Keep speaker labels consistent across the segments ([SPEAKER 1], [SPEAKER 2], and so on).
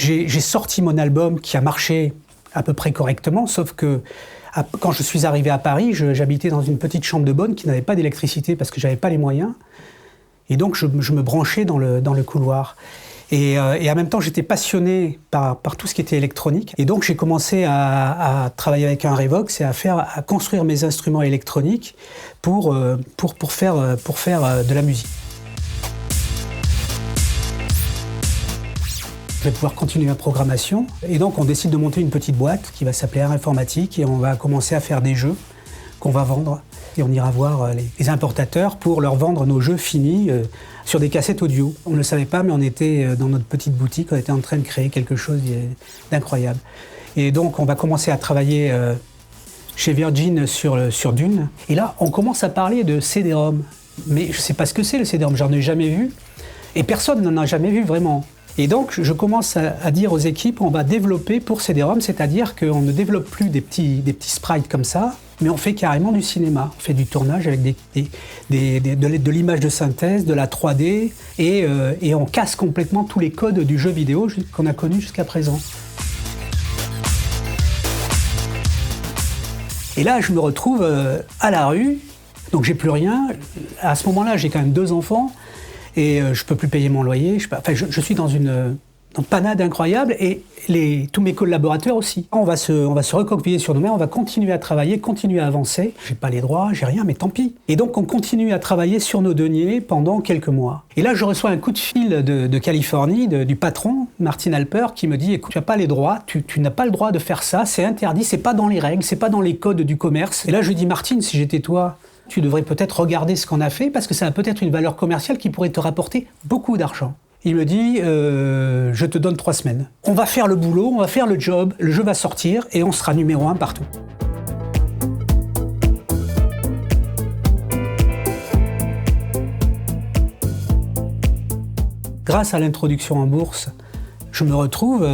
[SPEAKER 1] J'ai sorti mon album qui a marché à peu près correctement, sauf que quand je suis arrivé à Paris, j'habitais dans une petite chambre de bonne qui n'avait pas d'électricité parce que j'avais pas les moyens. Et donc je me branchais dans le couloir. Et en même temps, j'étais passionné par tout ce qui était électronique. Et donc j'ai commencé à travailler avec un Revox et à construire mes instruments électroniques pour faire de la musique. Je vais pouvoir continuer ma programmation. Et donc, on décide de monter une petite boîte qui va s'appeler Art Informatique et on va commencer à faire des jeux qu'on va vendre. Et on ira voir les importateurs pour leur vendre nos jeux finis sur des cassettes audio. On ne le savait pas, mais on était dans notre petite boutique, on était en train de créer quelque chose d'incroyable. Et donc, on va commencer à travailler chez Virgin sur Dune. Et là, on commence à parler de CD-ROM. Mais je ne sais pas ce que c'est le CD-ROM, j'en ai jamais vu. Et personne n'en a jamais vu vraiment. Et donc, je commence à dire aux équipes, on va développer pour CD-ROM, c'est-à-dire qu'on ne développe plus des petits sprites comme ça, mais on fait carrément du cinéma. On fait du tournage avec de l'image de synthèse, de la 3D, et on casse complètement tous les codes du jeu vidéo qu'on a connu jusqu'à présent. Et là, je me retrouve à la rue, donc j'ai plus rien. À ce moment-là, j'ai quand même 2 enfants. Et je ne peux plus payer mon loyer. Je suis dans une panade incroyable et tous mes collaborateurs aussi. On va se recroqueviller sur nous-mêmes, on va continuer à travailler, continuer à avancer. Je n'ai pas les droits, j'ai rien, mais tant pis. Et donc on continue à travailler sur nos deniers pendant quelques mois. Et là je reçois un coup de fil de Californie, du patron, Martin Alper, qui me dit « Écoute, tu n'as pas les droits, tu n'as pas le droit de faire ça, c'est interdit, c'est pas dans les règles, c'est pas dans les codes du commerce. » Et là je dis « Martin, si j'étais toi, tu devrais peut-être regarder ce qu'on a fait parce que ça a peut-être une valeur commerciale qui pourrait te rapporter beaucoup d'argent. » Il me dit je te donne 3 semaines. On va faire le boulot, on va faire le job, le jeu va sortir et on sera numéro 1 partout. Grâce à l'introduction en bourse, je me retrouve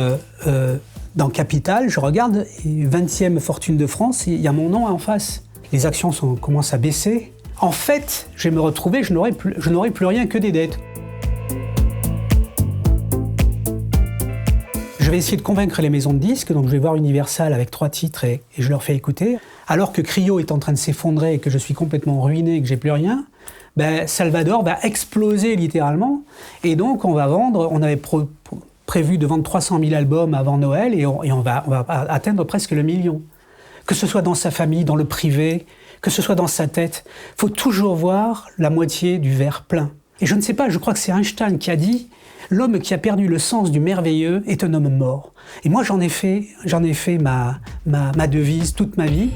[SPEAKER 1] dans Capital, je regarde 20e fortune de France, il y a mon nom en face. Les actions commencent à baisser. En fait, je vais me retrouver, je n'aurai plus rien que des dettes. Je vais essayer de convaincre les maisons de disques, donc je vais voir Universal avec 3 titres et je leur fais écouter. Alors que Cryo est en train de s'effondrer et que je suis complètement ruiné et que j'ai plus rien, Salvador va exploser littéralement. Et donc on va vendre, on avait prévu de vendre 300 000 albums avant Noël et on va atteindre presque le million. Que ce soit dans sa famille, dans le privé, que ce soit dans sa tête, il faut toujours voir la moitié du verre plein. Et je ne sais pas, je crois que c'est Einstein qui a dit « L'homme qui a perdu le sens du merveilleux est un homme mort ». Et moi, j'en ai fait ma devise toute ma vie.